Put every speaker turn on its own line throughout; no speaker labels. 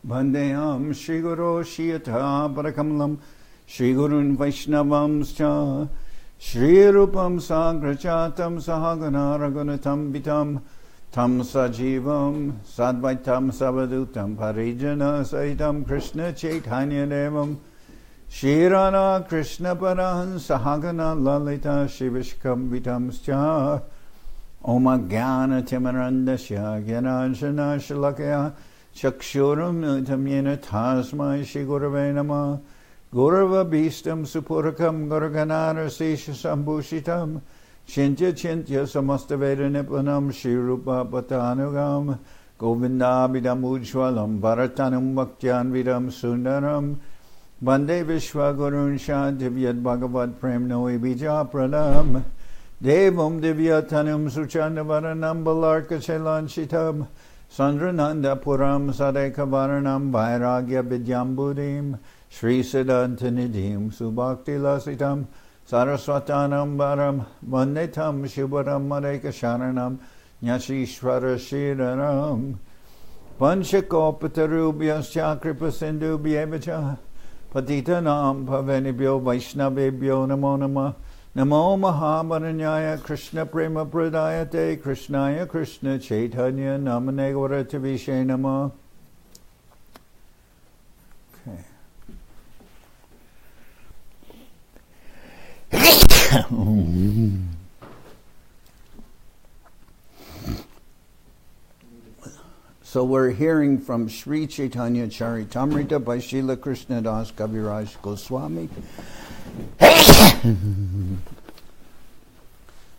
Bandeyam Shri Guru Shiyata Parakamalam Shri Gurun Vaishnavamscha Shri Rupam Sagrachatam Sahagana Ragunatam Vitam Tam Sajivam Sadvaitam Savadutam Parijana Saitam Krishna Chaitanya Devam Shirana Krishna Parahan Sahagana Lalita Shivishkam Vitamscha Om Jnana Timarandasya Gyananjana Shalakya Chakshuram Militam Yena Tasmai Shri Gurave Namah Gurava Bhistam Supurakam Gurganara Sesha Sambhushitam Chintya Chintya Samastaveda Niplanam Shri Rupa Patanugam Govindabhidam Ujwalam Bharatanam Bhaktyan Vidam Sundaram Bande Vishwa Gurun Shantivyad Bhagavad Prem Noi Bija Pranam Devam Divyatanam Suchandavaranam Balarka Chelanchitam Sandrananda Puram Sadeka Varanam Vairagya Vidyambudim Sri Siddhantanidim Subhakti Lasitam Saraswatanam Varam Vandetam Shubharam Madeka Sharanam Nyashishvara Shiranam Panchakopatarubhyas Chakripa Sindhu Bhyevacha Patitanam Pavenibhyo Vaishnavebhyo Namo Namah Namo Mahamaranyaya Krishna Prema Pradayate Krishnaya Krishna Chaitanya Namane Varatavishe Namah. Okay. So we're hearing from Sri Chaitanya Charitamrita by Srila Krishnadas Kaviraj Goswami.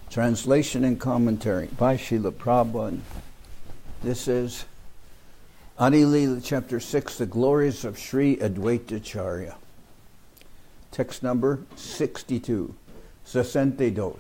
Translation and commentary by Srila Prabhupada. This is Adi-lila, chapter 6, the glories of Sri Adwaita Acharya. Text number 62, 62.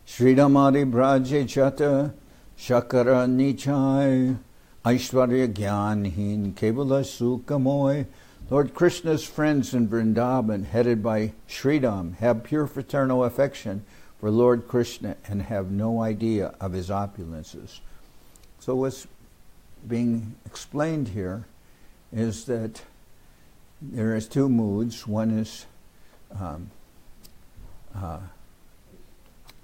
Sridamadi Braje Chata Shakara Nichai Aishwarya Gyanhin Kevala Sukhamoy. Lord Krishna's friends in Vrindavan, headed by Sridam, have pure fraternal affection for Lord Krishna and have no idea of his opulences. So what's being explained here is that there is two moods. One is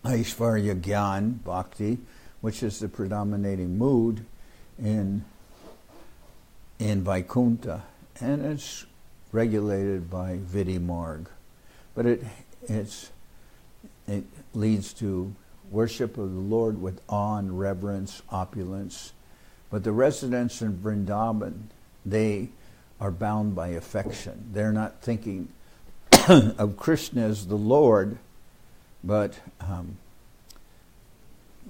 Aishvarya Gyan, Bhakti, which is the predominating mood in Vaikuntha. And it's regulated by Vidhi Marg. But it leads to worship of the Lord with awe and reverence, opulence. But the residents in Vrindavan, they are bound by affection. They're not thinking of Krishna as the Lord, but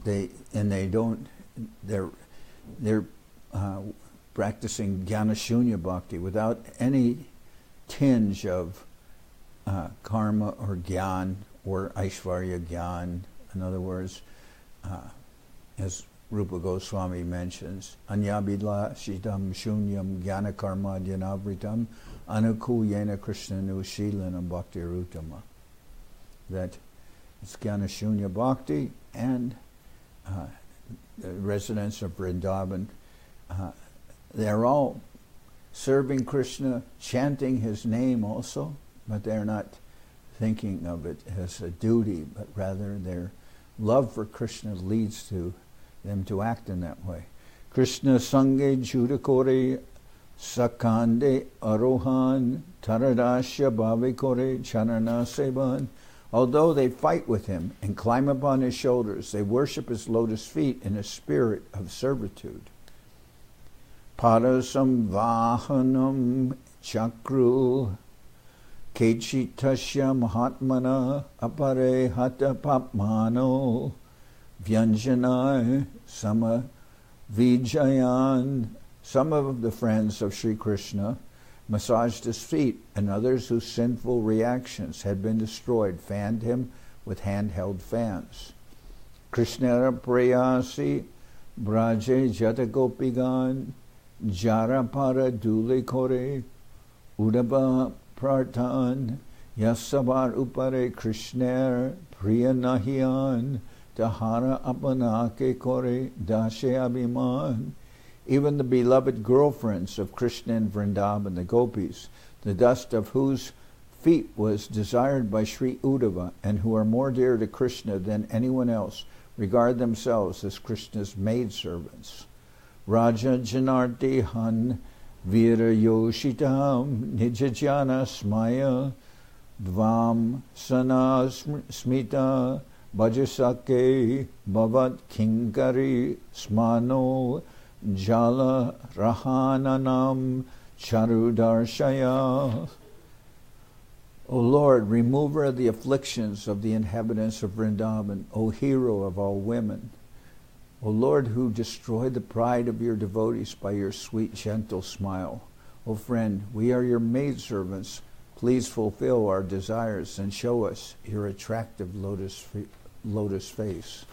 they're practicing Jnana-shunya Bhakti without any tinge of karma or Gyan or Aishvarya Gyan. In other words, as Rupa Goswami mentions, Anya-adi-lila shitam shunyam jnana karma dhyanavritam anukuyena krishna nushilanam bhakti rutama. That it's Jnana-shunya Bhakti, and the residents of Vrindavan, they're all serving Krishna, chanting his name also, but they're not thinking of it as a duty, but rather their love for Krishna leads to them to act in that way. Krishna sange judakore sakande arohan taradasya bhavikore charana sevan. Although they fight with him and climb upon his shoulders, they worship his lotus feet in a spirit of servitude. Parasam vahanam chakru kechitasya mahatmana apare hata papmano vyanjanai sama vijayan. Some of the friends of Sri Krishna massaged his feet, and others whose sinful reactions had been destroyed fanned him with handheld fans. Krishna prayasi braje jatagopigan jara para dule kore udaba prartan yasavar upare krishner priya nahiyan tahara apanake kore dashe abhiman even the beloved girlfriends of Krishna and Vrindavan, the gopis, the dust of whose feet was desired by Sri Uddhava, and who are more dear to Krishna than anyone else, regard themselves as Krishna's maidservants. Raja Janardan Vira Yoshitam Nijajana Smaya Dvam Sana Smita Bhajasake Bhavat Kinkari Smano Jala Rahananam Charudarshaya. O Lord, remover of the afflictions of the inhabitants of Vrindavan, O hero of all women, O Lord, who destroyed the pride of your devotees by your sweet, gentle smile. O friend, we are your maidservants. Please fulfill our desires and show us your attractive lotus face.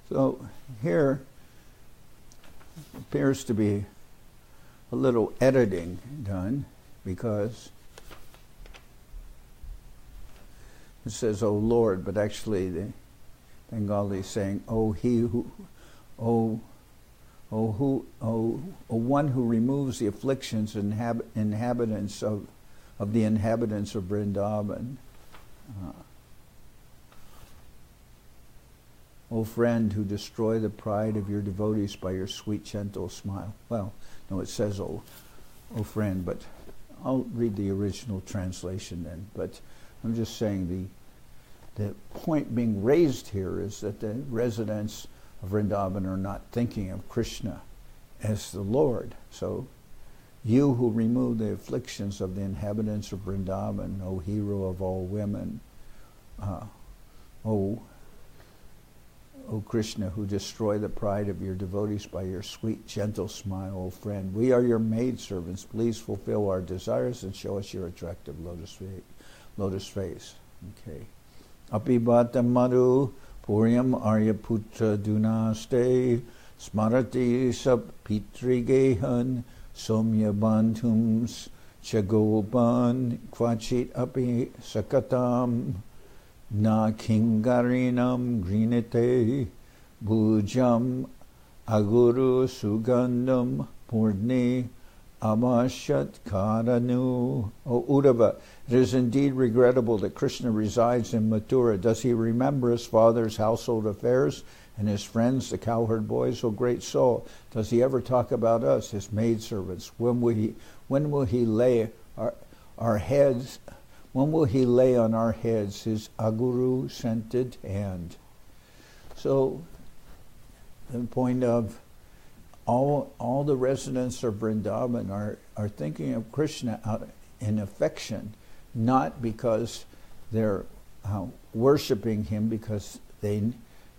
So here appears to be a little editing done, because it says, "O Lord," but actually the Bengali is saying, "O he who, O one who removes the afflictions and inhabitants of the inhabitants of Vrindavan. O friend who destroy the pride of your devotees by your sweet, gentle smile." Well, no, it says, "O friend," but I'll read the original translation then. But I'm just saying the point being raised here is that the residents of Vrindavan are not thinking of Krishna as the Lord. So, you who remove the afflictions of the inhabitants of Vrindavan, O hero of all women, O Krishna, who destroy the pride of your devotees by your sweet, gentle smile, O friend, we are your maidservants. Please fulfill our desires and show us your attractive lotus face. Okay. Apibata madhu puryam aryaputra dunaste smarati sab pitrigehan somya bandhums chagopan kvachit api sakatam na kingarinam grinete bhujam aguru sugandam purni amashat karanu. O Uddhava, it is indeed regrettable that Krishna resides in Mathura. Does he remember his father's household affairs and his friends, the cowherd boys? O great soul, does he ever talk about us, his maidservants? When will he lay our heads? When will he lay on our heads his aguru scented hand? So, the point of all the residents of Vrindavan are thinking of Krishna out in affection, not because they're worshiping him because they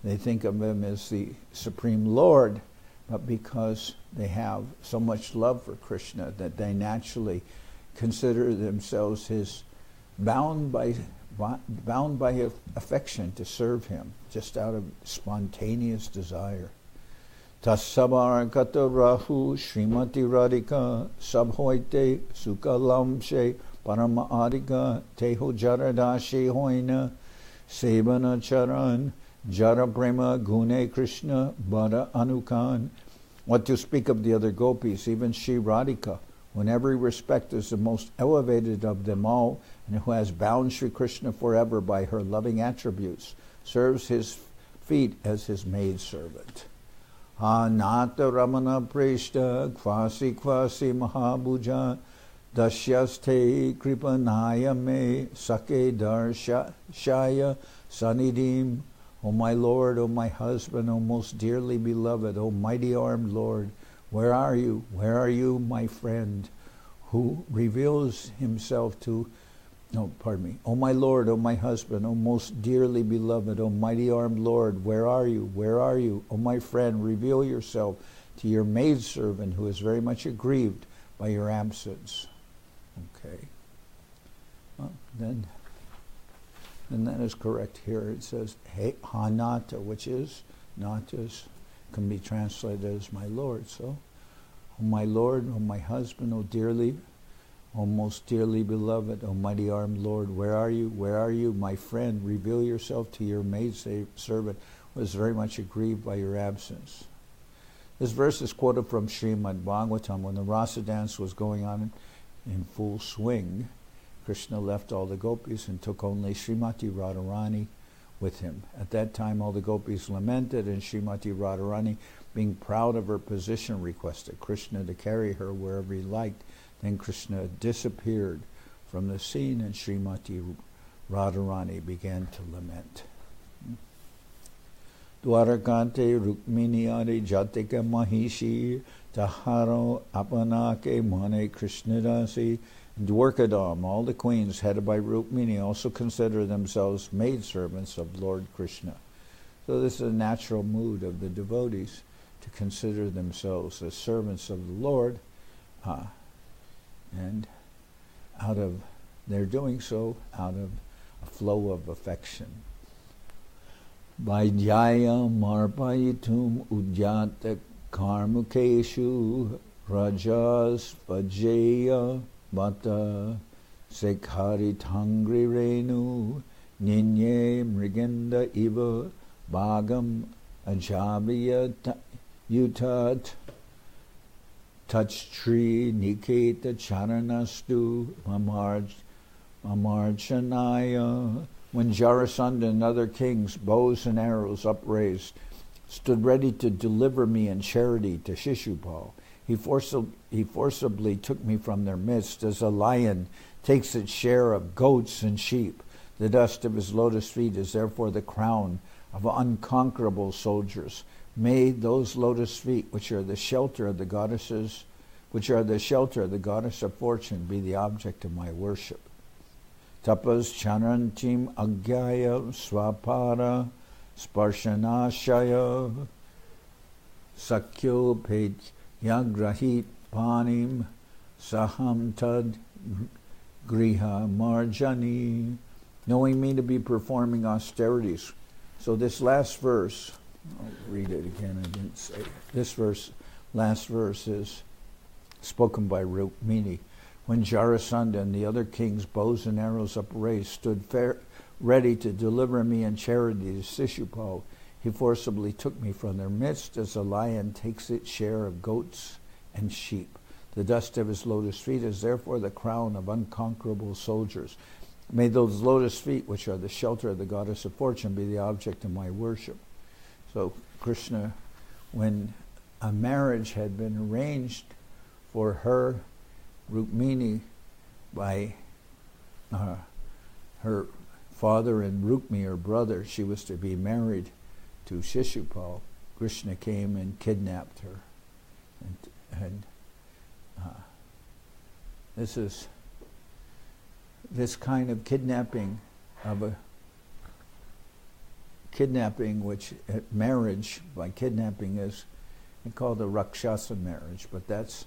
think of him as the Supreme Lord, but because they have so much love for Krishna that they naturally consider themselves his bound by affection to serve him, just out of spontaneous desire. Tasabar kata rahu Srimati Radhika sabhoite sukalamshe parama adika teho jaradashi hoina sevana charan jara prema gune Krishna bada anukan. What to speak of the other gopis, even Sri Radhika, who in every respect is the most elevated of them all, and who has bound Sri Krishna forever by her loving attributes, serves his feet as his maidservant. Anata Ramana Preshta Kvasi Mahabhuja Dashyaste Kripanaya Me Sake Darshaya Sanidim. O my Lord, O my husband, O most dearly beloved, O mighty armed Lord, where are you? Where are you, my friend, who reveals himself to... O my Lord, O my husband, O most dearly beloved, O mighty armed Lord, where are you? Where are you? O my friend, reveal yourself to your maidservant who is very much aggrieved by your absence. Okay. Well, then that is correct here. It says, Hey, Hanata, which is, Natas, can be translated as my Lord. So, O my Lord, O my husband, O most dearly beloved, O mighty armed Lord, where are you? Where are you, my friend? Reveal yourself to your maidservant, who is very much aggrieved by your absence. This verse is quoted from Srimad Bhagavatam. When the Rasa dance was going on in full swing, Krishna left all the gopis and took only Srimati Radharani with him. At that time, all the gopis lamented, and Srimati Radharani, being proud of her position, requested Krishna to carry her wherever he liked. Then Krishna disappeared from the scene, and Srimati Radharani began to lament. Dwarakante Rukmini Adi Jatika Mahishi Taharo Apanake Mane Krishnadasi. In Dwarkadam, all the queens headed by Rukmini also consider themselves maidservants of Lord Krishna. So this is a natural mood of the devotees to consider themselves as servants of the Lord, and out of their doing so, out of a flow of affection. Vaidhyaya marpayitum ujjata karmukeshu rajas vajaya Bata Sekhari Tangri Renu Ninye Mrigenda Iva Bhagam Ajabhiya Yutat Touch Tree Niketa Charanastu Mamarchanaya. When Jarasandha and other kings, bows and arrows upraised, stood ready to deliver me in charity to Shishupal, He forcibly took me from their midst as a lion takes its share of goats and sheep. The dust of his lotus feet is therefore the crown of unconquerable soldiers. May those lotus feet, which are the shelter of the goddesses, which are the shelter of the goddess of fortune, be the object of my worship. Tapas charantim agyaya swapara sparshanashaya sakyo pej Yagrahit panim saham tad griha marjani. Knowing me to be performing austerities. So this last verse, I'll read it again, I didn't say it. This last verse is spoken by Rukmini. When Jarasandha and the other kings, bows and arrows upraised, stood ready to deliver me in charity to Shishupal, he forcibly took me from their midst as a lion takes its share of goats and sheep. The dust of his lotus feet is therefore the crown of unconquerable soldiers. May those lotus feet, which are the shelter of the goddess of fortune, be the object of my worship. So Krishna, when a marriage had been arranged for her, Rukmini, by her father and Rukmi, her brother, she was to be married to Shishupal. Krishna came and kidnapped her, and this is this kind of kidnapping which marriage by kidnapping is called a Rakshasa marriage, but that's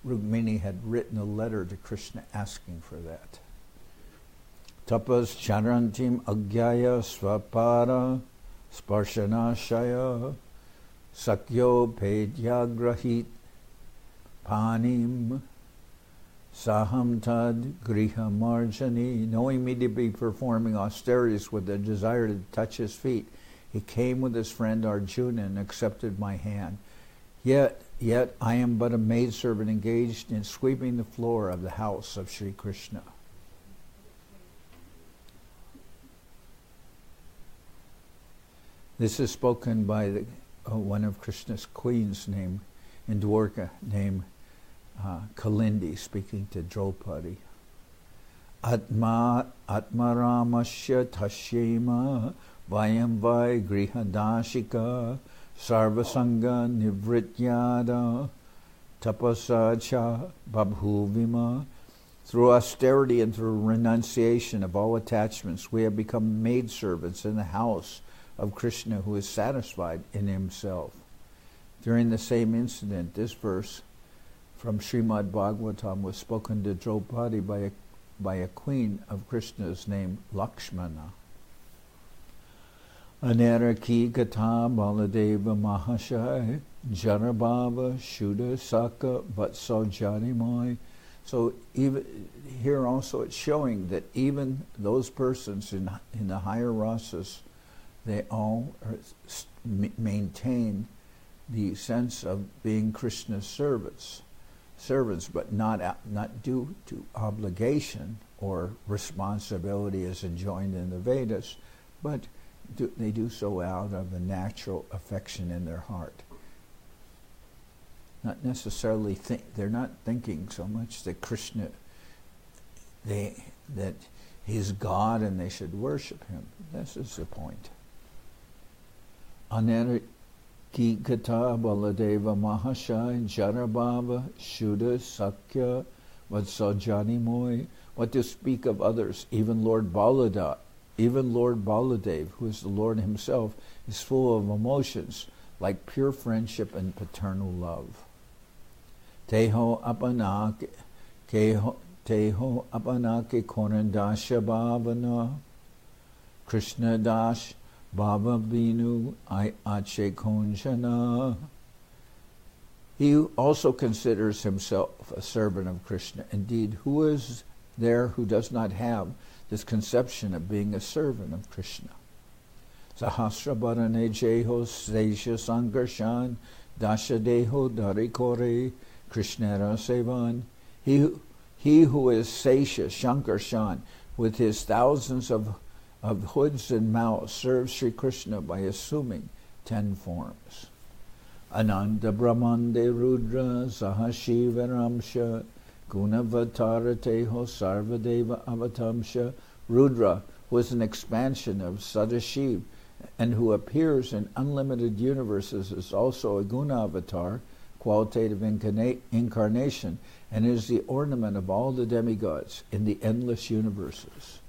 Rukmini had written a letter to Krishna asking for that. Tapas charantim agyaya swapara Sparshanashaya Sakyo Pedyagrahit Panim Saham Tad Griha Marjani. Knowing me to be performing austerities with the desire to touch his feet, he came with his friend Arjuna and accepted my hand. Yet I am but a maidservant engaged in sweeping the floor of the house of Sri Krishna. This is spoken by one of Krishna's queens named in Dwarka, named Kalindi, speaking to Draupadi. Atma Ramasya Tashyema Vayam Vai Grihadashika Sarvasanga Nivrityada Tapasacha Babhuvima. Through austerity and through renunciation of all attachments, we have become maidservants in the house of Krishna, who is satisfied in himself. During the same incident, this verse from Srimad Bhagavatam was spoken to Draupadi by a queen of Krishna's named Lakshmana. Aneraki Gata Baladeva Mahashai Janabhava, Shuddha, Saka, Vatso Janimoy. So even here also it's showing that even those persons in the higher rasas, they all maintain the sense of being Krishna's servants, but not due to obligation or responsibility as enjoined in the Vedas, but they do so out of a natural affection in their heart. Not necessarily they're not thinking so much that Krishna, that he's God and they should worship him. This is the point. Anerki Kata Baladeva Mahashai Janabhava Shuddha Sakya Vatsajanimoy. What to speak of others, even Lord Baladev, who is the Lord himself, is full of emotions like pure friendship and paternal love. Teho apanake korandasha bhavana Krishna dash bhava vinu ache konjana. He also considers himself a servant of Krishna. Indeed, who is there who does not have this conception of being a servant of Krishna? Sahasra Bharane Jeho Sesha Sankarshan Dasha Deho Darikore Krishnara Sevan. He who is Sesha Shankarshan, with his thousands of hoods and mouths, serves Sri Krishna by assuming 10 forms. Ananda Brahmande Rudra Sahashiva Ramsha Gunavatarate Sarvadeva Avatamsha. Rudra was an expansion of Sadashiv and who appears in unlimited universes is also a guna avatar, qualitative incarnation, and is the ornament of all the demigods in the endless universes.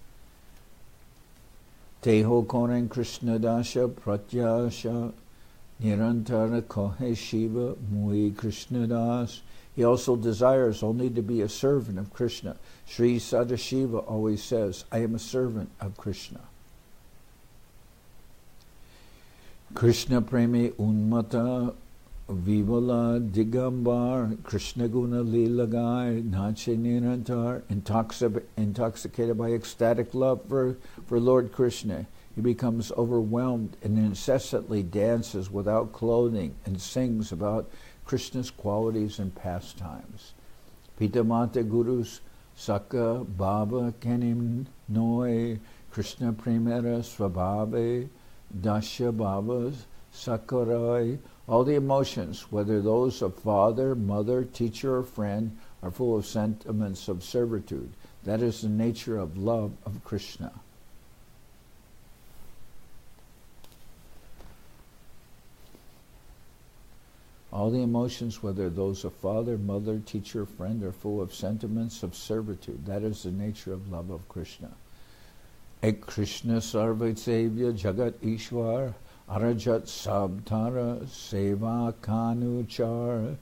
Teho Koren Krishna Dasha Pratyasha Nirantara Kohe Shiva Mui Krishna Das. He also desires only to be a servant of Krishna. Sri Sadashiva always says, I am a servant of Krishna. Krishna Premi Unmata Vivala Digambar Krishna Guna Lilagai Nache Nirantar. Intoxicated by ecstatic love for Lord Krishna, he becomes overwhelmed and incessantly dances without clothing and sings about Krishna's qualities and pastimes. Pitamata Gurus Saka Baba Kenim Noi Krishna Primera Svabhave Dasha Bhavas Sakarai. All the emotions, whether those of father, mother, teacher, or friend, are full of sentiments of servitude. That is the nature of love of Krishna. All the emotions, whether those of father, mother, teacher, friend, are full of sentiments of servitude. That is the nature of love of Krishna. Ek Krishna Sarvaitsevya Jagat Ishwar Arajat Sabtara Seva Kanuchar.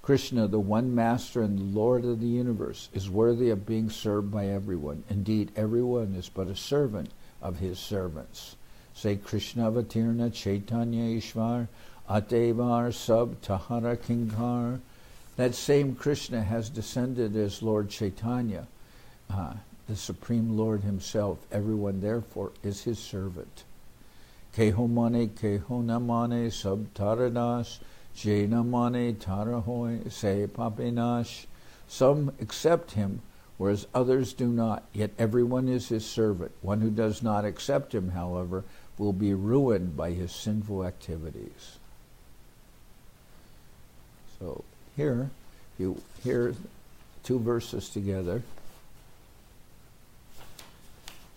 Krishna, the one master and the Lord of the universe, is worthy of being served by everyone. Indeed, everyone is but a servant of his servants. Say Krishna Avatirna Chaitanya Ishwar Atevar Sab Tahara Kinkar. That same Krishna has descended as Lord Chaitanya, the Supreme Lord himself. Everyone therefore is his servant. Keho mane keho namane sab taradas jena mane tarahoy se papinash. Some accept him, whereas others do not. Yet everyone is his servant. One who does not accept him, however, will be ruined by his sinful activities. So here, you hear 2 verses together.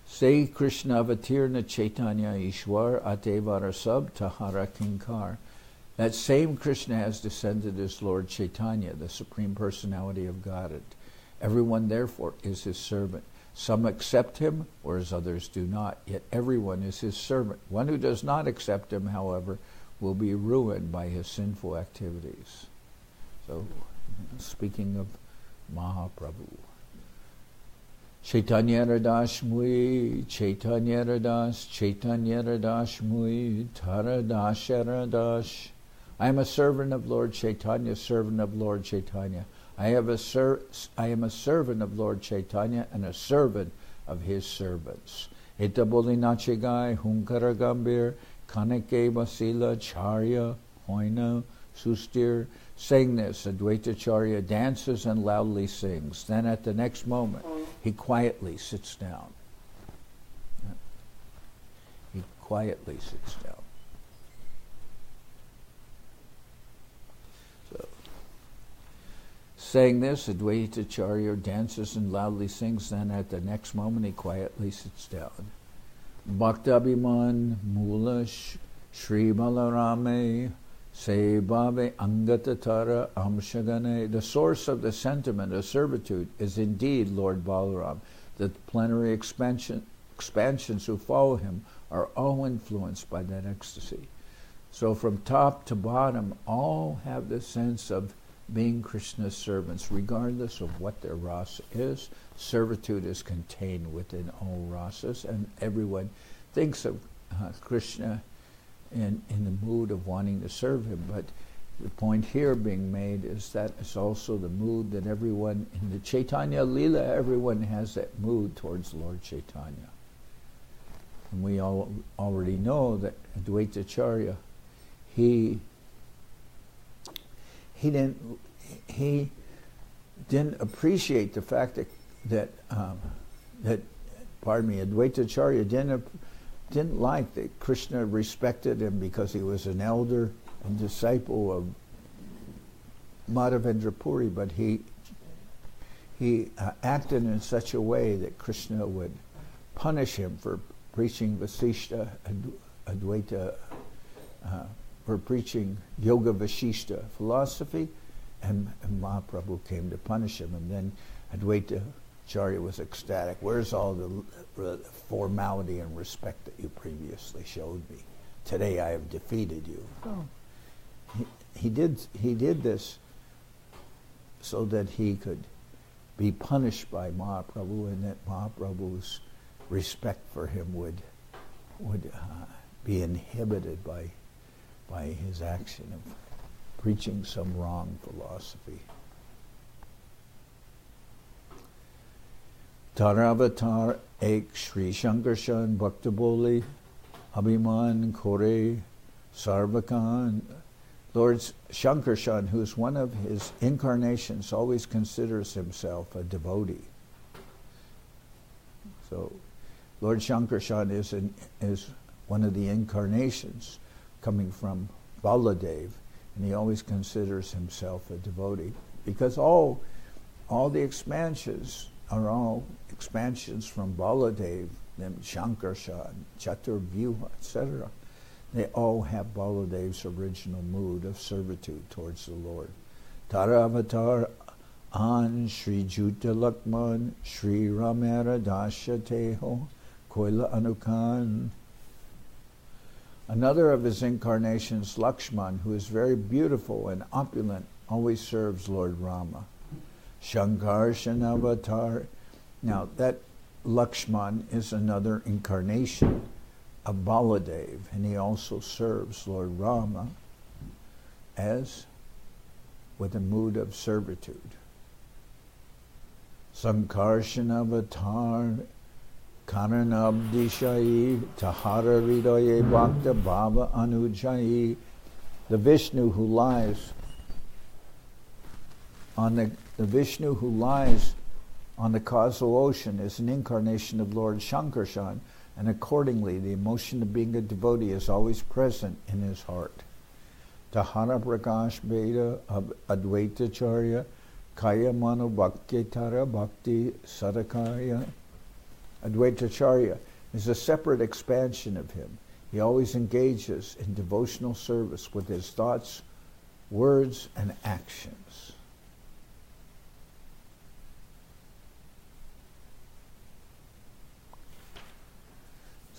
Say Krishna Avatirna Chaitanya Ishwar Atevara Sab Tahara Kinkar. That same Krishna has descended as Lord Chaitanya, the Supreme Personality of Godhead. Everyone therefore is his servant. Some accept him, whereas others do not. Yet everyone is his servant. One who does not accept him, however, will be ruined by his sinful activities. So, speaking of Mahaprabhu. Chaitanya Radash Mui, Chaitanya Radash Mui, Taradash Radash. I am a servant of Lord Chaitanya, servant of Lord Chaitanya. I am a servant of Lord Chaitanya and a servant of his servants. Ita boli nachigai hunkara gambir kanake basila charya hoina sustir. Saying this, Adwaita Acharya dances and loudly sings. Then at the next moment, he quietly sits down. He quietly sits down. So, saying this, Adwaita Acharya dances and loudly sings. Then at the next moment, he quietly sits down. Bhaktabhiman Mula Sri Balarame Seva Angatatara Amshagane. The source of the sentiment of servitude is indeed Lord Balaram. The plenary expansions who follow him are all influenced by that ecstasy. So from top to bottom, all have the sense of being Krishna's servants, regardless of what their rasa is. Servitude is contained within all rasas, and everyone thinks of Krishna in the mood of wanting to serve him. But the point here being made is that it's also the mood that everyone in the Chaitanya Lila, everyone has that mood towards Lord Chaitanya. And we all already know that Adwaita Acharya, he didn't appreciate the fact that Adwaita Acharya didn't like that Krishna respected him because he was an elder and disciple of Madhavendra Puri, but he acted in such a way that Krishna would punish him for preaching Vasishta Advaita, for preaching Yoga Vasishta philosophy, and Mahaprabhu came to punish him, and then Adwaita Acharya was ecstatic. Where's all the formality and respect that you previously showed me? Today I have defeated you. Oh. He did this so that he could be punished by Mahaprabhu, and that Mahaprabhu's respect for him would be inhibited by his action of preaching some wrong philosophy. Taravatar ek Sri Shankarshan Bhaktaboli Abhiman Kore Sarvakan. Lord Shankarshan, who's one of his incarnations, always considers himself a devotee. So Lord Shankarshan is one of the incarnations coming from Baladev, and he always considers himself a devotee, because all the expansions are all expansions from Baladev, then Shankarshan, Chaturvyuha, etc. They all have Baladev's original mood of servitude towards the Lord. Tara Avatar An Sri Juta Lakman Sri Ramara Dasha Teho Koila Anukan. Another of his incarnations, Lakshman, who is very beautiful and opulent, always serves Lord Rama. Shankarshan Avatar. Now that Lakshman is another incarnation of Baladev, and he also serves Lord Rama as with a mood of servitude. Sankarshan Avatar Karanabdishai Tahara Ridoye Bhakta Bhava Anujai. The Vishnu who lies on the causal ocean is an incarnation of Lord Shankarshan, and accordingly the emotion of being a devotee is always present in his heart. Tahara Prakash Veda of Adwaita Acharya Kaya Mano Bhaktitara Bhakti Sadakaya. Adwaita Acharya is a separate expansion of him. He always engages in devotional service with his thoughts, words, and actions.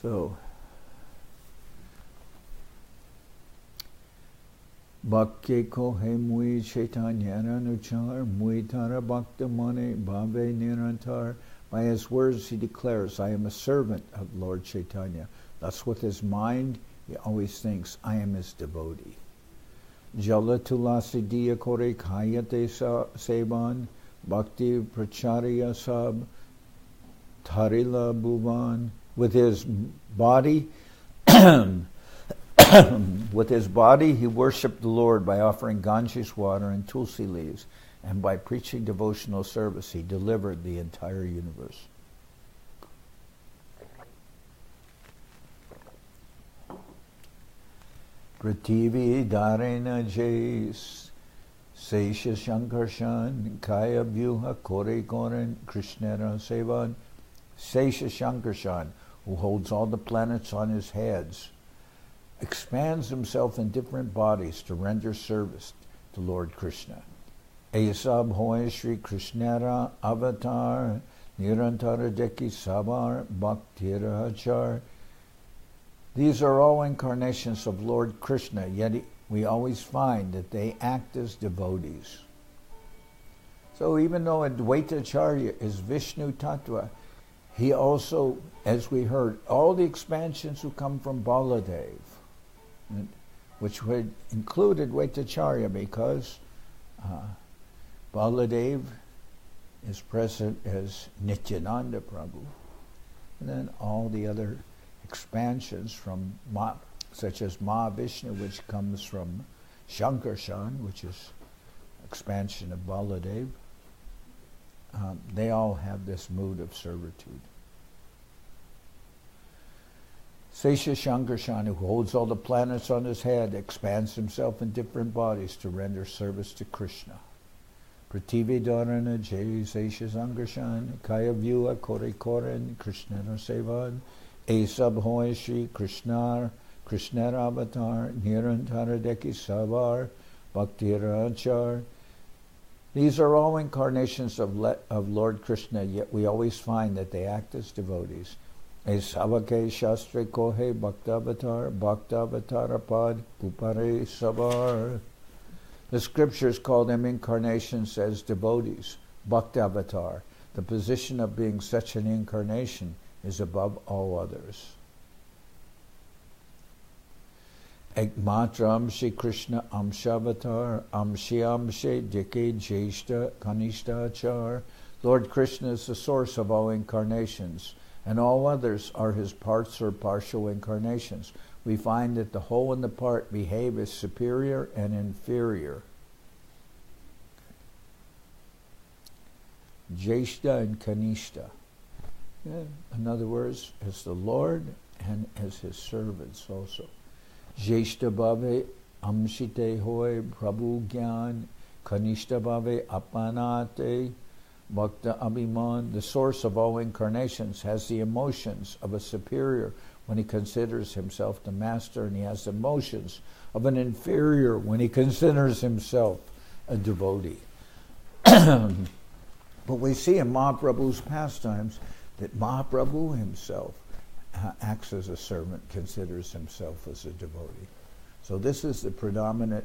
So, Bhakti kohe mui Chaitanyana nuchar mui tara bhakta mane bhave nirantar. By his words he declares, I am a servant of Lord Chaitanya. Thus with his mind he always thinks, I am his devotee. Jala tulasi diya kore khayate sevan, Bhakti pracharya sab, Tarila bhuvan. With his body, with his body, he worshipped the Lord by offering Ganges water and tulsi leaves, and by preaching devotional service, he delivered the entire universe. Prativi Dharena Jas Sesha Shankarshan Kaya Vyuha Kore Koren Krishnera Sevan. Sesha Shankarshan, who holds all the planets on his heads, expands himself in different bodies to render service to Lord Krishna. Esab Hoy Sri Krishnera Avatar Nirantara Deki Savar Bhaktira Achar. These are all incarnations of Lord Krishna, yet we always find that they act as devotees. So even though Adwaita Acharya is Vishnu Tattva, he also, as we heard, all the expansions who come from Baladev, which would include Adwaita Acharya, because Baladev is present as Nityananda Prabhu, and then all the other expansions from such as Mahavishnu, which comes from Shankarshan, which is expansion of Baladev, they all have this mood of servitude. Sesha Shankarshan, who holds all the planets on his head, expands himself in different bodies to render service to Krishna. Prativi Dharana Jai Sesha Shankarshan Kaya Vyuha Kore Koren Krishnera Sevan Esab Hoy Shri Krishnar Avatar Nirantara Deki Savar Bhaktira Achar. These are all incarnations of Lord Krishna, yet we always find that they act as devotees. Esavake Shastre Kohe Bhaktavatar Pad Pupare Savar. The scriptures call them incarnations as devotees. Bhaktavatar, the position of being such an incarnation, is above all others. Ekmatra Amshi Krishna Amshavatar Amshi Dike Jeshta Kanishta Achar. Lord Krishna is the source of all incarnations, and all others are his parts or partial incarnations. We find that the whole and the part behave as superior and inferior. Jeshta and Kanishta. In other words, as the Lord and as his servants also. Jeshta Bhave Amshite Hoy Prabhu Gyan Kanishta Bhave Apanate Bhakta Abhiman. The source of all incarnations has the emotions of a superior when he considers himself the master, and he has the emotions of an inferior when he considers himself a devotee. But we see in Mahaprabhu's pastimes that Mahaprabhu himself acts as a servant, considers himself as a devotee. So this is the predominant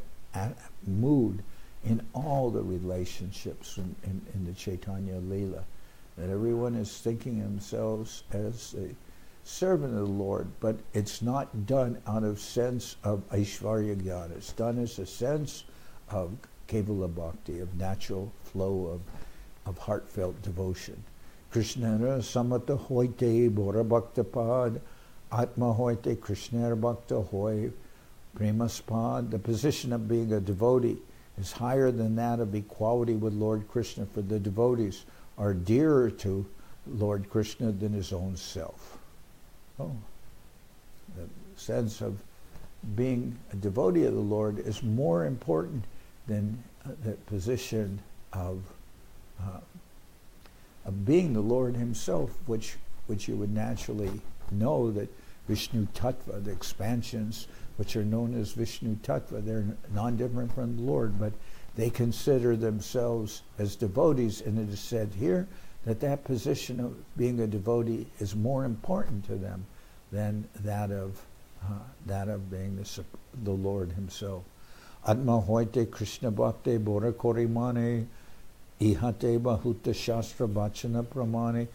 mood in all the relationships in the Chaitanya Lila, that everyone is thinking themselves as a servant of the Lord, but it's not done out of sense of Aishvarya Jnana. It's done as a sense of Kevala Bhakti, of natural flow of heartfelt devotion. Krishnera samata hoite bora bhakta pad, atma hoite Krishnera bhakta hoy premaspad. The position of being a devotee is higher than that of equality with Lord Krishna, for the devotees are dearer to Lord Krishna than his own self. Oh, the sense of being a devotee of the Lord is more important than the position of being the Lord himself, which you would naturally know that Vishnu Tattva, the expansions which are known as Vishnu Tattva, they're non-different from the Lord, but they consider themselves as devotees, and it is said here that position of being a devotee is more important to them than that of being the Lord himself. Atma hoite Krishna bhakte bora korimane ihate bahuta shastra vachana pramane.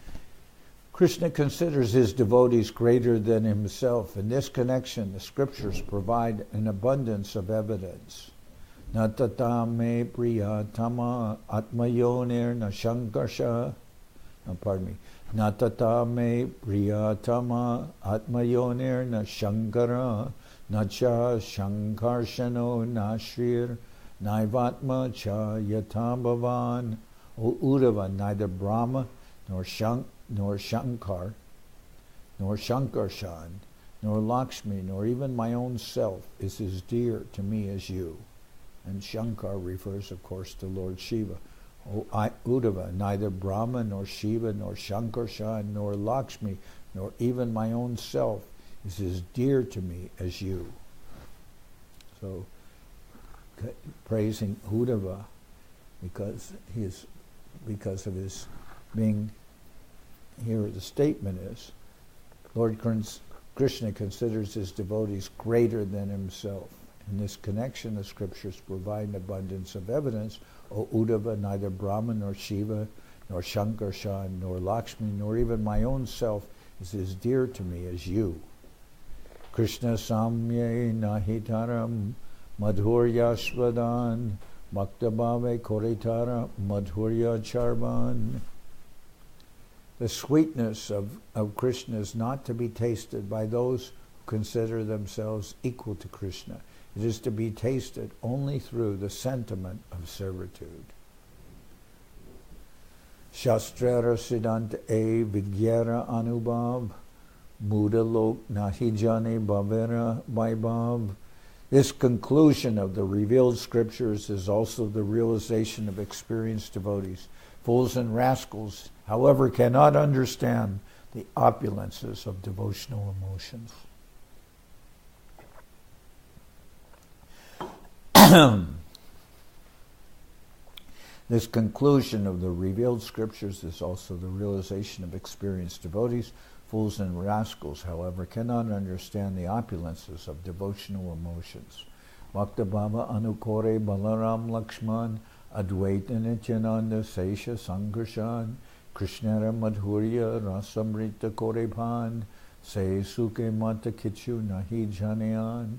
Krishna considers his devotees greater than himself. In this connection, the scriptures provide an abundance of evidence. Natata me priyatama atmayonir na shankarsha. No, pardon me. Natata me priyatama atmayonir na shankara nacha shankarshano nashrir naivatma cha yatambavan. O Uddhava, neither Brahma nor Shankar nor Shankarshan nor Lakshmi nor even my own self is as dear to me as you. And Shankar refers, of course, to Lord Shiva. O Uddhava, neither Brahma nor Shiva nor Shankarshan nor Lakshmi nor even my own self is as dear to me as you. So, praising Uddhava because of his being, here the statement is, Lord Krishna considers his devotees greater than himself. In this connection, the scriptures provide an abundance of evidence. O Uddhava, neither Brahma nor Shiva nor Shankarshan nor Lakshmi nor even my own self is as dear to me as you. Krishna samye nahitaram madhurya shvadan Bhaktabhave koritara madhurya charvan. The sweetness of Krishna is not to be tasted by those who consider themselves equal to Krishna. It is to be tasted only through the sentiment of servitude. Shastrara siddhanta e vigyara anubhav muda lok nahi jane bhavera vaibhav. This conclusion of the revealed scriptures is also the realization of experienced devotees. Fools and rascals, however, cannot understand the opulences of devotional emotions. This conclusion of the revealed scriptures is also the realization of experienced devotees. Fools and rascals, however, cannot understand the opulences of devotional emotions. Bhakta Bhava Anukore Balaram Lakshman Adwaita Nityananda Sesha Sankarshan Krishnara Madhurya Rasamrita Korepan Se Suke Mata Kichu Nahi Janayan.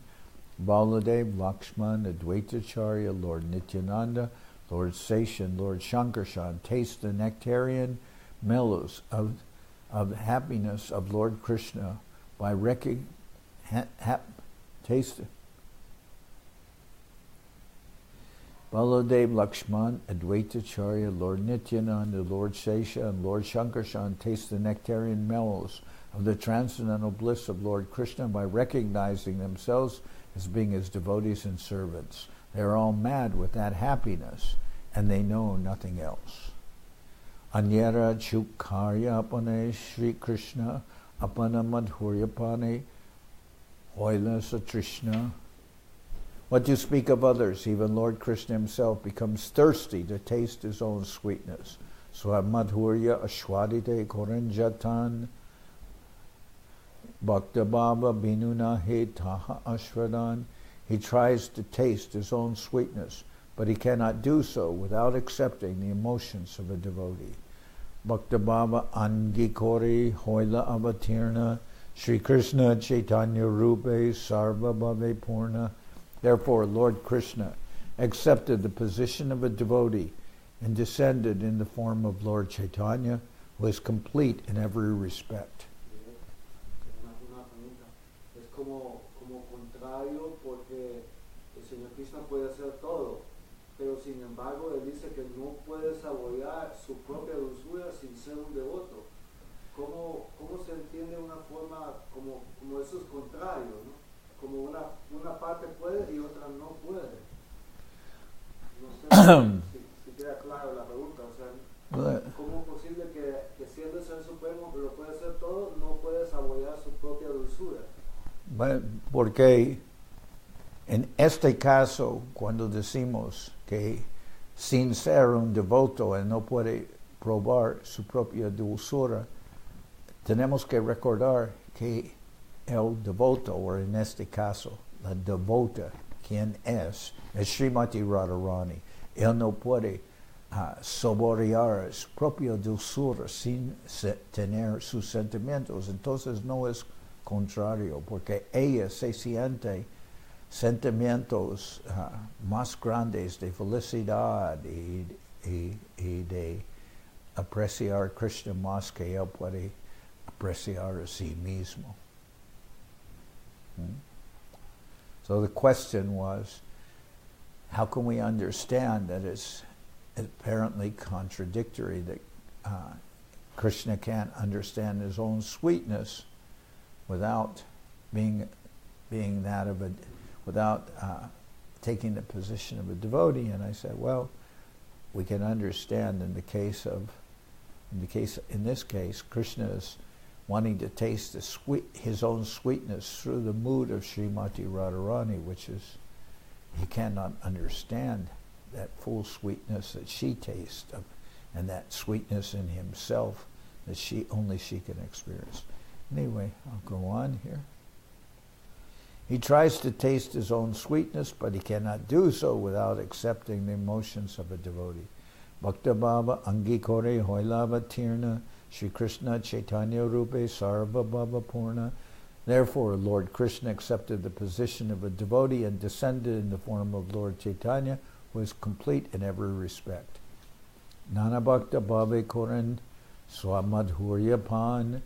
Baladev, Lakshman, Adwaita Acharya, Lord Nityananda, Lord Sesha, Lord Shankarshan taste the nectarian mellows of happiness of Lord Krishna by taste. Baladev, Lakshman, Adwaita Acharya, Lord Nityananda, Lord Sesha, and Lord Shankarshan taste the nectarian mellows of the transcendental bliss of Lord Krishna by recognizing themselves as being his devotees and servants. They are all mad with that happiness, and they know nothing else. Anyara Chukkarya apane Sri Krishna apana madhurya pane hoila satrishna. What to speak of others, even Lord Krishna himself becomes thirsty to taste his own sweetness. Swamadhurya ashwadite koranjatan Bhakta Bhava Binuna He Taha Ashradan. He tries to taste his own sweetness, but he cannot do so without accepting the emotions of a devotee. Bhakta Bhava Angikori Hoila Avatirna Sri Krishna Chaitanya Rupe Sarva Bhave Purna. Therefore, Lord Krishna accepted the position of a devotee and descended in the form of Lord Chaitanya, who is complete in every respect.
Como contrario, porque el Señor Krishna puede hacer todo, pero sin embargo él dice que no puede saborear su propia dulzura sin ser un devoto. ¿Cómo se entiende una forma como eso es contrario, ¿no? Como una parte puede y otra no puede? No sé si queda claro la pregunta, o sea, ¿cómo es posible que siendo el Ser Supremo que lo puede hacer todo, no puede saborear su propia dulzura?
Porque en este caso, cuando decimos que sin ser un devoto él no puede probar su propia dulzura, tenemos que recordar que el devoto, o en este caso, la devota, quien es Srimati Radharani, él no puede saborear su propia dulzura sin tener sus sentimientos. Entonces no es contrario, porque ella se siente sentimientos más grandes de felicidad y de apreciar Krishna más que él puede apreciar a sí mismo. So the question was, how can we understand that it's apparently contradictory that Krishna can't understand his own sweetness without being that of without taking the position of a devotee? And I said, well, we can understand in this case, Krishna is wanting to taste his own sweetness through the mood of Srimati Radharani, which is, he cannot understand that full sweetness that she tastes of, and that sweetness in himself that only she can experience. Anyway, I'll go on here. He tries to taste his own sweetness, but he cannot do so without accepting the emotions of a devotee. Bhakta Baba Angi Kore Hoilava Tirna Shri Krishna Chaitanya Rupe Sarva Baba Purna. Therefore, Lord Krishna accepted the position of a devotee and descended in the form of Lord Chaitanya, who is complete in every respect. Nana Bhakta Bhave Koran Swamadhurya Pan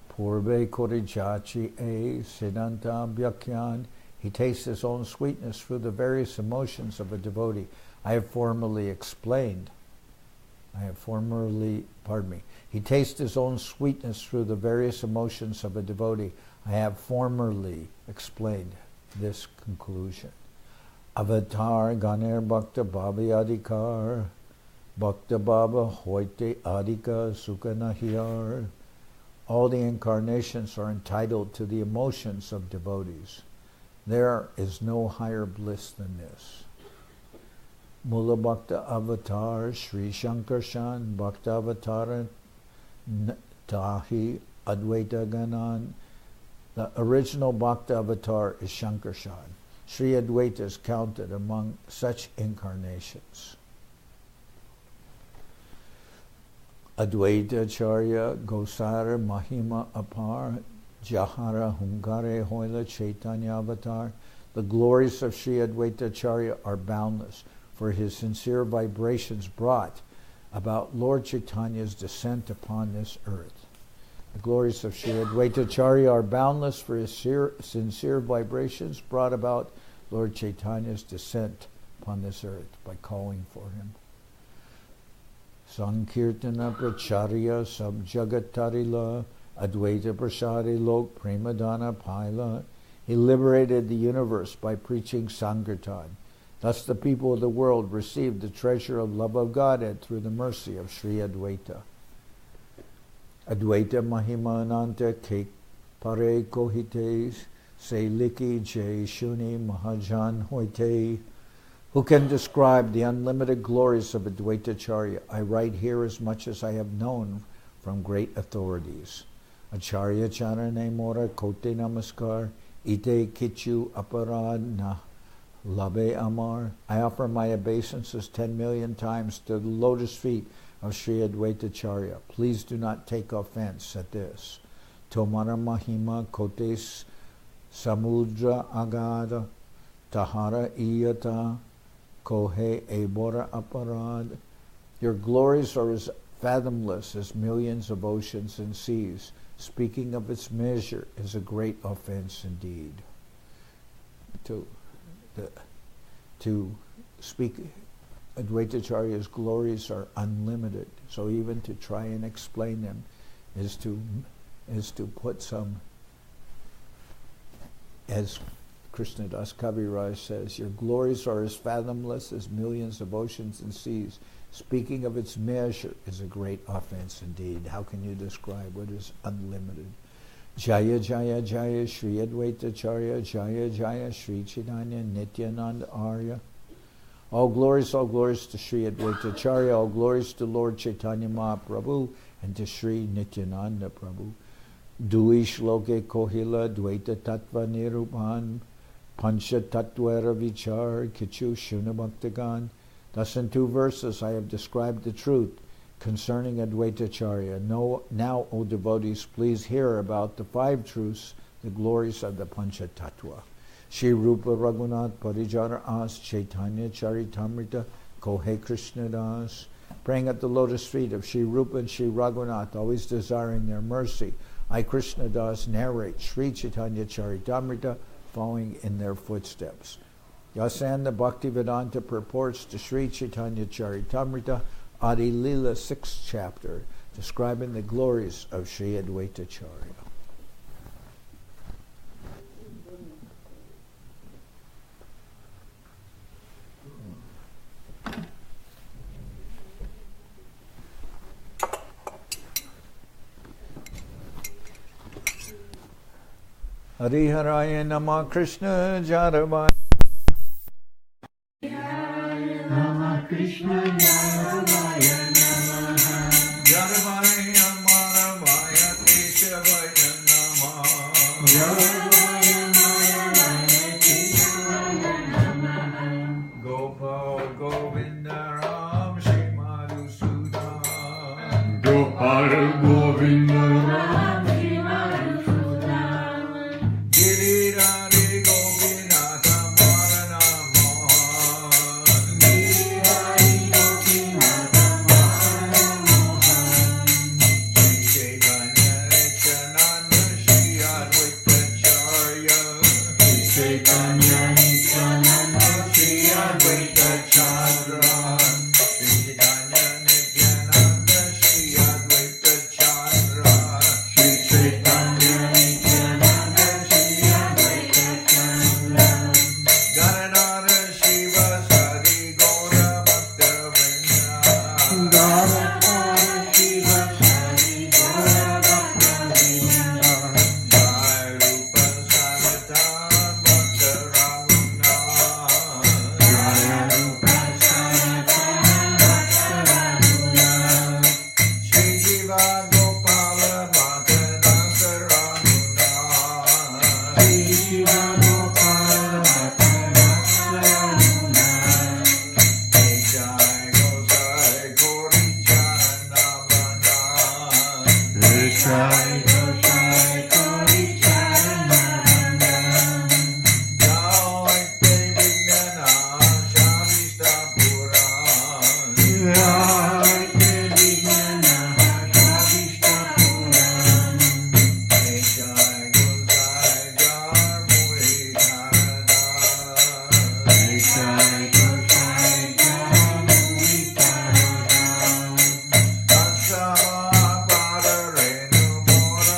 Purve Korijachi E Siddhanta Bhakyan. He tastes his own sweetness through the various emotions of a devotee. He tastes his own sweetness through the various emotions of a devotee. I have formerly explained this conclusion. Avatar Ganer Bhakta Bhavi Adhikar Bhakta Baba Hoite Adhika Sukha Nahiyar. All the incarnations are entitled to the emotions of devotees. There is no higher bliss than this. Mula Bhakta Avatar Sri Shankarshan Bhakta Avatara Tahi Adwaita Ganan. The original Bhakta Avatar is Shankarshan. Sri Adwaita is counted among such incarnations. Adwaita Acharya Gosara Mahima Apar Jahara Hungare Hoila Chaitanya Avatar. The glories of Sri Adwaita Acharya are boundless, for his sincere vibrations brought about Lord Chaitanya's descent upon this earth. The glories of Sri Adwaita Acharya are boundless, for his sincere vibrations brought about Lord Chaitanya's descent upon this earth by calling for him. Sankirtana Pracharya Sabjagat Adi-lila Adwaita Prasadi Lok Premadana Paila. He liberated the universe by preaching Sankirtan. Thus the people of the world received the treasure of love of Godhead through the mercy of Sri Adwaita. Adwaita Mahima Ananta Ke Pare Kohites Se Liki Je Shuni Mahajan Hoite. Who can describe the unlimited glories of Adwaita Acharya? I write here as much as I have known from great authorities. Acharya Charane Mora Kote Namaskar Ite Kichu Aparad Na Labe Amar. I offer my obeisances 10 million times to the lotus feet of Sri Adwaita Acharya. Please do not take offense at this. Tomara Mahima Kotes Samudra Agada Tahara Iyata Kohe Ebora Aparad. Your glories are as fathomless as millions of oceans and seas. Speaking of its measure is a great offense indeed. To speak Adwaita Acharya's glories are unlimited, so even to try and explain them is to put some, as Krishnadas Kaviraj says, your glories are as fathomless as millions of oceans and seas. Speaking of its measure is a great offense indeed. How can you describe what is unlimited? Jaya Jaya Jaya Sri Adwaita Acharya Jaya Jaya Sri Chaitanya Nityananda Arya. All glories to Sri Adwaita Acharya, all glories to Lord Chaitanya Mahaprabhu and to Sri Nityananda Prabhu. Dui Shloke Kohila Dvaita Tattva Nirupan Pancha Tattvara Vichar Kichu Shunabhaktagan. Thus in 2 verses I have described the truth concerning Adwaita Acharya. Now, O devotees, please hear about the 5 truths, the glories of the Pancha Tattva. Shri Rupa Raghunath Parijara As Chaitanya Charitamrita Kohe Krishna Das. Praying at the lotus feet of Shri Rupa and Shri Raghunath, always desiring their mercy, I Krishna Das narrate Sri Chaitanya Charitamrita, following in their footsteps. Thus and the Bhakti Vedanta purports to Sri Chaitanya Charitamrita, Adi-lila 6th chapter, describing the glories of Sri Adwaita Acharya. Hariharaya Nama Krishna Jaravaya
Nama Krishna Jaravaya Namaha
Jaravaya Maravaya Keshavaya Namaha
Jaravaya Maravaya Keshavaya Namaha
Gopal Govinda Ram Shri Madhusudan
Gopal Govinda Ram
Girirari Gopinatha Maranamahan Shri Chaitanya Nityananda Shri Adwaita Acharya Shri Chaitanya Nityananda Shri Adwaita Acharya Shri Chaitanya Nityananda Shri Adwaita Acharya Shri Chaitanya Janardan Shiva Sari Gora Bhakta Vrinda Jai Rupa Sanatan Bhakta Raghunath Shri Jiva Gopala Bhatananta Raghunath Jai Gosai Gori Charanamana Jai Te Vignana Shavista Puran Jai Gosai Jar Muri Dharada Tatsava Pada Renu Mora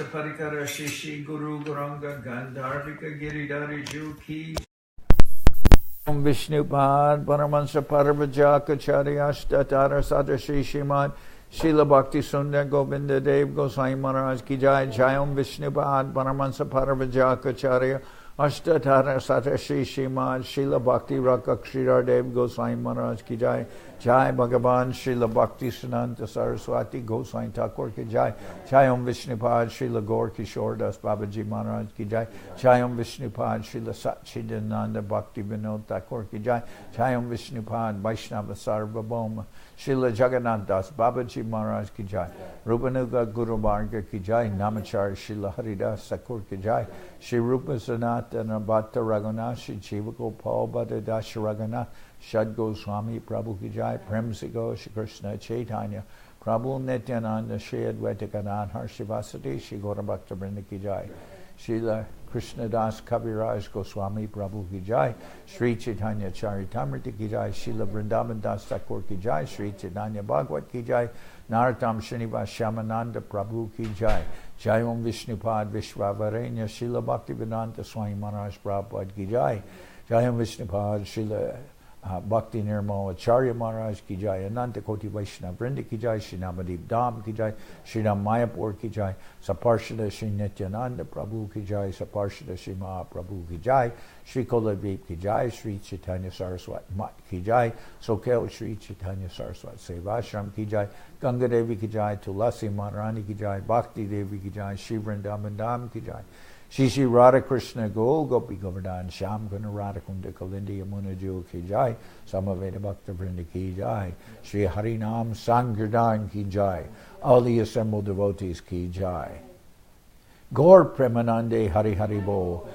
Saparikara Shishi Guru Guranga Gandharvika Giridhari Juki Om Vishnupad Paramahansa Parvajaka Chariyashtatara Sadashi Shimad Srila Bhakti Sundar Govinda Dev Goswami Maharaj Ki Jai Jai Om Vishnupad Paramahansa Parvajaka Charya Ashtatara Satashi Shimad Srila Bhakti Rakakshidhar Dev Goswami Maharaj Ki Jai Jai Bhagavan Srila Bhakti Siddhanta Saraswati Goswami Thakur Ki Jai Jai Om Vishnupad Srila Gaur Kishore Das Babaji Maharaj Ki Jai Jai Om Vishnupad Srila Satchidananda Bhakti Vinod Thakur Ki Jai Jai Om Vishnupad Vaishnava Sarvabhauma Srila Jagannath Das Babaji Maharaj Ki Jai Rupanuga Guru Varga Ki Jai Namacharya Srila Haridas Thakur Ki Jai Shri Rupa Sanatana Bhatta Raghunath Shri Jiva Gopal Bhatta Das Raghunath Shad Goswami Prabhu Ki Jai Prem Sigo Shri Krishna Chaitanya Prabhu Nityananda Sri Adwaita Acharya Shivasati Shri Gaura Bhakta Vrinda Ki Jai Srila Krishna Das Kaviraj Goswami Prabhu Ki Jai Sri Chaitanya Charitamrita Ki Jai Srila Vrindavan Das Thakur Ki Jai Sri Chaitanya Bhagavad Ki Jai Narottam Srinivas Shyamananda Prabhu Ki Jai Jai Om Vishnupad Vishwavarenya Srila Bhaktivedanta Swami Maharaj Prabhupada Ki Jai Jai Om Vishnupad Srila Bhakti Nirmal Acharya Maharaj Ki Jai Ananta Koti Vaishnava Vrinda Ki Jai Shri Namadip Dham Ki Jai Shri Ram Mayapur Ki Jai Saparshada Shri Nityananda Prabhu Ki Jai Saparshada Shri Mahaprabhu Ki Jai Shri Koladvip Ki Jai Shri Chaitanya Saraswat Mat Ki Jai Soquel Shri Chaitanya Saraswat Seva Ashram Ki Jai Ganga Devi Ki Jai Tulasi Maharani Ki Jai Bhakti Devi Ki Jai Shri Vrindavan Dham Ki Jai Shri Shri Radha Krishna Gol Gopi Govardhan Sham Guna Radha Kunda Kalindi Yamuna Jul Ki Jai Samaveda Bhakta Vrinda Ki Jai Shri Harinam Sankirtan Ki Jai all the assembled devotees Ki Jai Gaur Premanande Hari Hari Bol